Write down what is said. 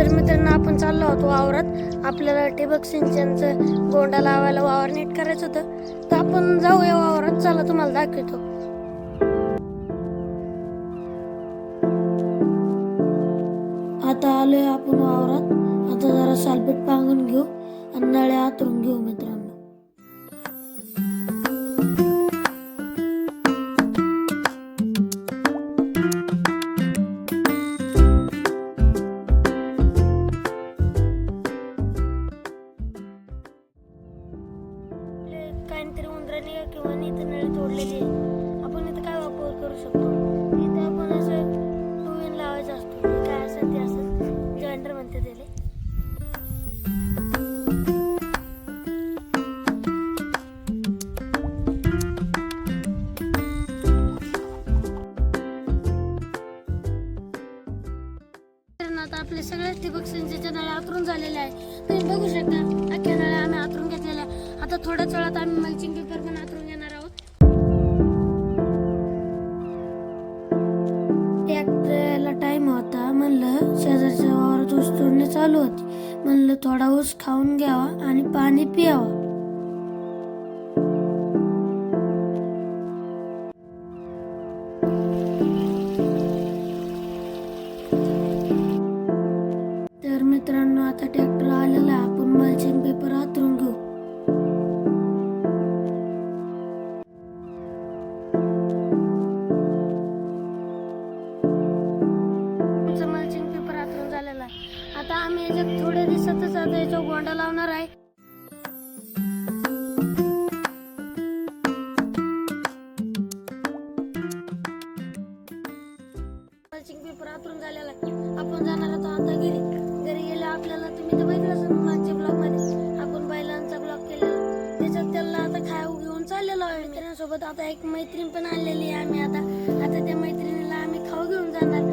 तर मित्रांनो आपण चाललो होतो वावरात. आपल्याला ठिबक सिंचनचं गोंडा लावायला वावर नीट करायचं होतं, तर आपण जाऊया वावरात. चला तुम्हाला दाखवतो. आता आलोय आपण वावरात. आता जरा सालपीठ पांगून घेऊ आणि नळ्या आतरून घेऊ मित्रांनो. काहीतरी उंदराने किंवा इथं नळी तोडलेली आहे. आपण इथं काय वापर करू शकतो? इथं आपण असं टूविन लावायचं असतो. काय असेल ते असं जॉईंटर म्हणते त्याला. आता आपले सगळे ठिबक सिंचनच्या नळ्या आतरून झालेल्या आहे. तुम्ही बघू शकता अख्ख्या नळ्या आम्ही आतरून घेतलेल्या. आता थोड्याच वेळात आम्ही मल्चिंग पेपर पण आतरून घेणार आहोत. ट्रॅक्टरला टाइम होता, म्हणलं शेजारच्या वावरात ऊस तोडणी चालू होती, म्हणलं थोडा ऊस खाऊन घ्यावा आणि पाणी पियावा. तर मित्रांनो आता ट्रॅक्टर आलेला आहे. आपण मल्चिंग पेपर आतरून घेऊ. मल्चिंग पेपर आतरून झालेला आहे. आता आम्ही याच्यात थोड्या दिवसातच आता याचा गोंडा लावणार आहे. मल्चिंग पेपर आतरून झालेला आहे. आपण जाणार आहोत आता घरी. घरी गेले आपल्याला तुम्ही तर बघितलं असेल मागच्या ब्लॉग मध्ये आपण बैलांचा ब्लॉग केलेला. त्याच्यात त्याला आता खाऊ घेऊन चाललेलो आहे. मित्रांसोबत आता एक मैत्रीण पण आणलेली आहे आम्ही. आता त्या मैत्रिणीला आम्ही खाऊ घेऊन जाणार.